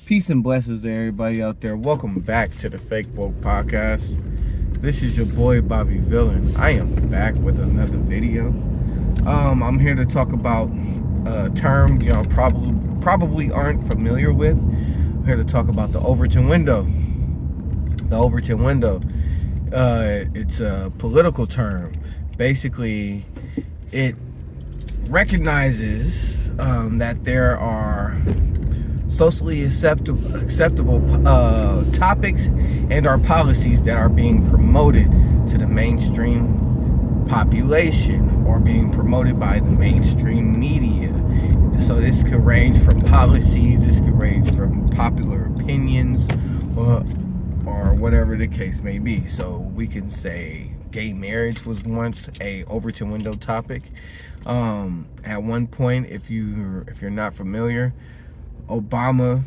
Peace and blessings to everybody out there. Welcome back to the Fake Woke Podcast. This is your boy BobbyVILN. I am back with another video. I'm here to talk about a term y'all probably aren't familiar with. I'm here to talk about the Overton window. The Overton window. It's a political term. Basically, it recognizes that there are socially acceptable topics and our policies that are being promoted to the mainstream population or being promoted by the mainstream media. So this could range from policies, this could range from popular opinions, or whatever the case may be. So we can say gay marriage was once a Overton window topic. At one point, if you're not familiar, Obama,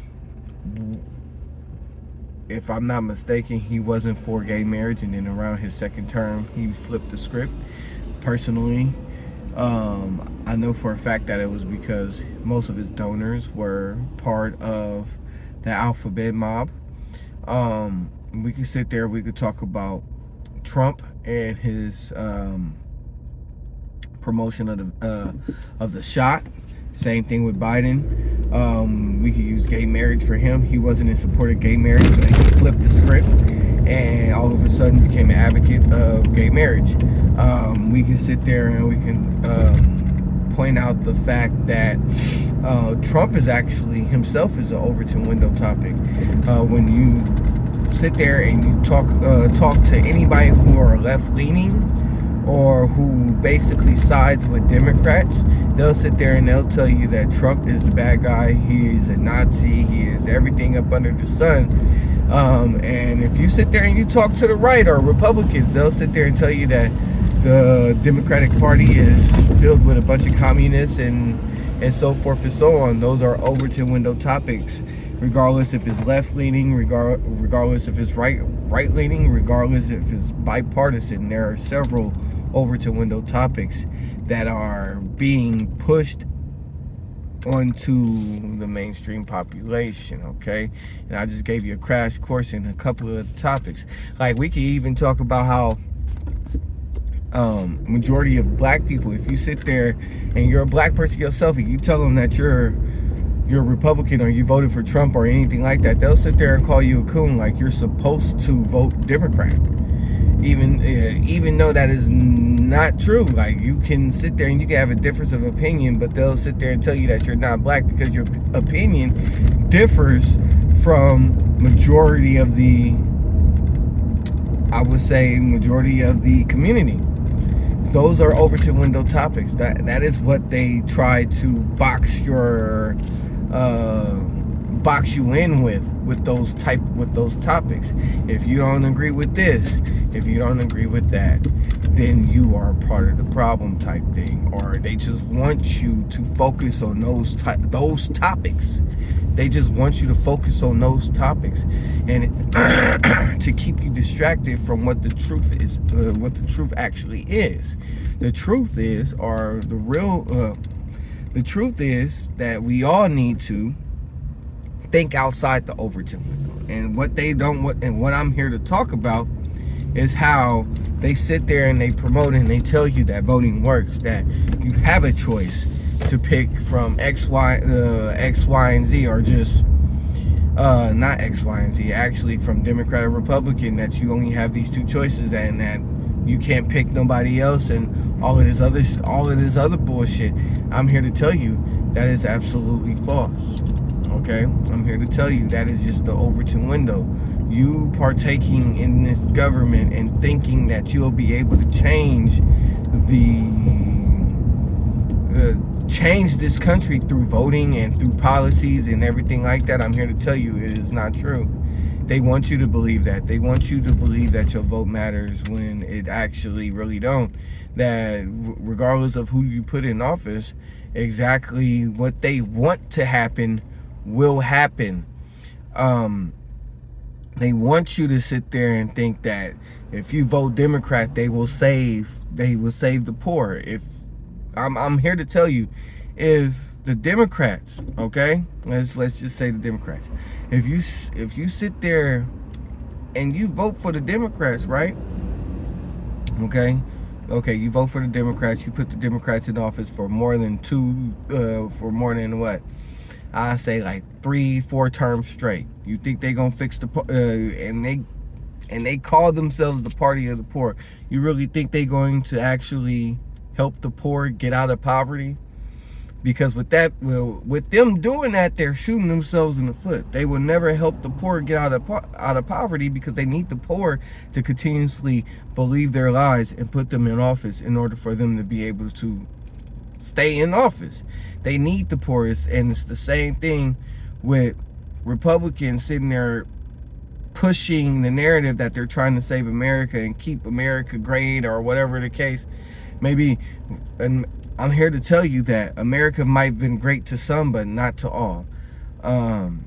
if I'm not mistaken, he wasn't for gay marriage, and then around his second term, he flipped the script. Personally, I know for a fact that it was because most of his donors were part of the alphabet mob. We could sit there, we could talk about Trump and his promotion of the shot. Same thing with Biden. We could use gay marriage for him. He wasn't in support of gay marriage, but he flipped the script and all of a sudden became an advocate of gay marriage. We can sit there and we can point out the fact that Trump is actually himself is an Overton window topic. When you sit there and you talk to anybody who are left-leaning or who basically sides with Democrats, they'll sit there and they'll tell you that Trump is the bad guy, he is a Nazi, he is everything up under the sun. And if you sit there and you talk to the right or Republicans, they'll sit there and tell you that the Democratic Party is filled with a bunch of communists and so forth and so on. Those are Overton window topics, regardless if it's left-leaning, regardless if it's right-leaning, regardless if it's bipartisan. There are several Overton window topics that are being pushed onto the mainstream population, okay? And I just gave you a crash course in a couple of topics. Like, we could even talk about how majority of black people, if you sit there and you're a black person yourself and you tell them that you're Republican or you voted for Trump or anything like that, they'll sit there and call you a coon, like you're supposed to vote Democrat, even though that is not true. Like, you can sit there and you can have a difference of opinion, but they'll sit there and tell you that you're not black because your opinion differs from majority of the, I would say, majority of the community. Those are Overton window topics. That is what they try to box you in with those topics. If you don't agree with this, if you don't agree with that, then you are part of the problem type thing. Or they just want you to focus on those topics. They just want you to focus on those topics and to keep you distracted from what the truth is, what the truth actually is. The truth is, the truth is that we all need to think outside the Overton window. And what I'm here to talk about is how they sit there and they promote and they tell you that voting works, that you have a choice to pick from X, Y, and Z, or just not X, Y, and Z, actually from Democrat or Republican, that you only have these two choices and that you can't pick nobody else and all of this other bullshit. I'm here to tell you that is absolutely false. Okay? I'm here to tell you that is just the Overton window. You partaking in this government and thinking that you'll be able to change this country through voting and through policies and everything like that, I'm here to tell you it is not true. They want you to believe that. They want you to believe that your vote matters when it actually really don't. That regardless of who you put in office, exactly what they want to happen will happen. They want you to sit there and think that if you vote Democrat, they will save the poor. If I'm here to tell you, if The Democrats, okay? Let's just say the Democrats. If you sit there and you vote for the Democrats, right? Okay, you vote for the Democrats. You put the Democrats in office for more than what? I say like 3-4 terms straight. You think they gonna fix the and they call themselves the party of the poor? You really think they going to actually help the poor get out of poverty? Because with them doing that, they're shooting themselves in the foot. They will never help the poor get out of poverty, because they need the poor to continuously believe their lies and put them in office in order for them to be able to stay in office. They need the poorest, and it's the same thing with Republicans sitting there pushing the narrative that they're trying to save America and keep America great, or whatever the case may be. And I'm here to tell you that America might have been great to some, but not to all. And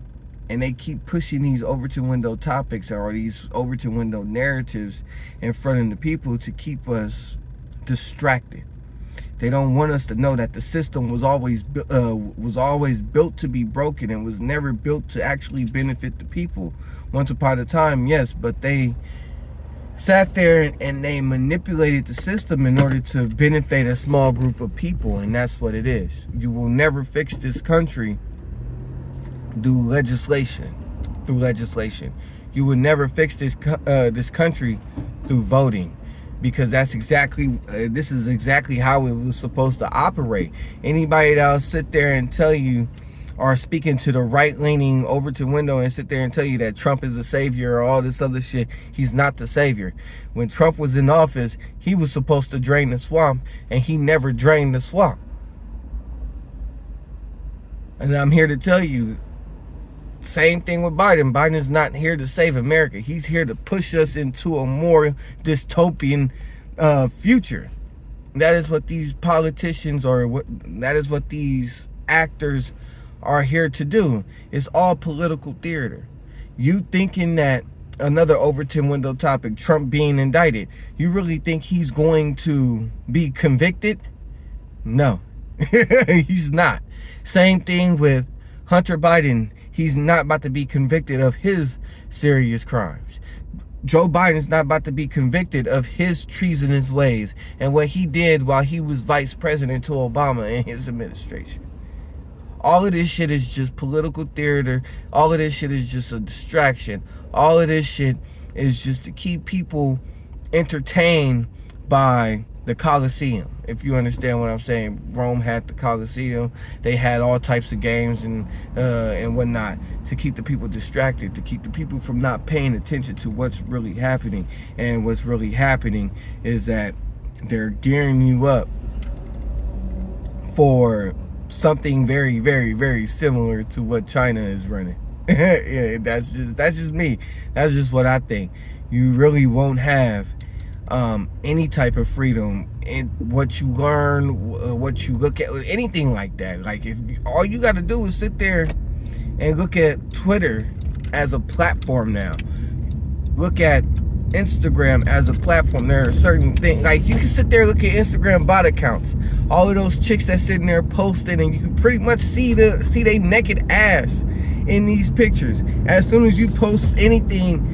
they keep pushing these Overton window topics, or these Overton window narratives, in front of the people to keep us distracted. They don't want us to know that the system was always built to be broken, and was never built to actually benefit the people. Once upon a time, yes, but they sat there and they manipulated the system in order to benefit a small group of people, and that's what it is. You will never fix this country through legislation. You will never fix this country through voting, because that's exactly this is exactly how it was supposed to operate. Anybody that'll sit there and tell you, or speaking to the right-leaning Overton window and sit there and tell you that Trump is the savior or all this other shit, he's not the savior. When Trump was in office, he was supposed to drain the swamp, and he never drained the swamp. And I'm here to tell you, same thing with Biden. Biden is not here to save America. He's here to push us into a more dystopian future. That is what these politicians, that is what these actors are here to do. It's all political theater. You thinking that another Overton window topic, Trump being indicted, you really think he's going to be convicted? No, he's not. Same thing with Hunter Biden. He's not about to be convicted of his serious crimes. Joe Biden's not about to be convicted of his treasonous ways and what he did while he was vice president to Obama and his administration. All of this shit is just political theater. All of this shit is just a distraction. All of this shit is just to keep people entertained by the Coliseum. If you understand what I'm saying, Rome had the Coliseum. They had all types of games and whatnot to keep the people distracted, to keep the people from not paying attention to what's really happening. And what's really happening is that they're gearing you up for something very, very, very similar to what China is running. Yeah, that's just me. That's just what I think. You really won't have any type of freedom in what you learn, what you look at, anything like that. Like, if all you got to do is sit there and look at Twitter as a platform now, look at Instagram as a platform. There are certain things, like you can sit there and look at Instagram bot accounts, all of those chicks that's sitting there posting, and you can pretty much see their naked ass in these pictures. As soon as you post anything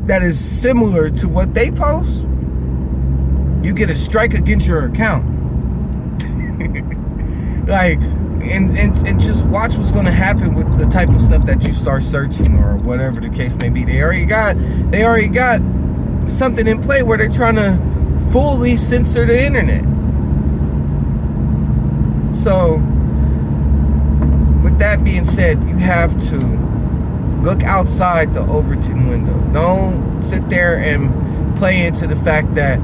that is similar to what they post, you get a strike against your account. Like, and just watch what's going to happen with the type of stuff that you start searching, or whatever the case may be. They already got something in play where they're trying to fully censor the internet. So, with that being said, you have to look outside the Overton window. Don't sit there and play into the fact that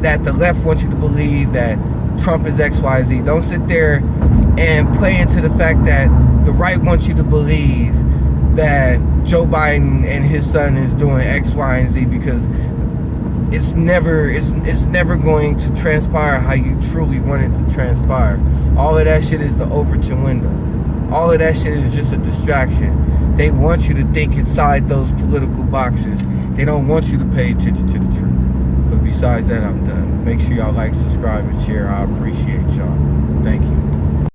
that the left wants you to believe that Trump is XYZ. Don't sit there and play into the fact that the right wants you to believe that Joe Biden and his son is doing X, Y, and Z, because it's never going to transpire how you truly want it to transpire. All of that shit is the Overton window. All of that shit is just a distraction. They want you to think inside those political boxes. They don't want you to pay attention to the truth. But besides that, I'm done. Make sure y'all like, subscribe, and share. I appreciate y'all. Thank you.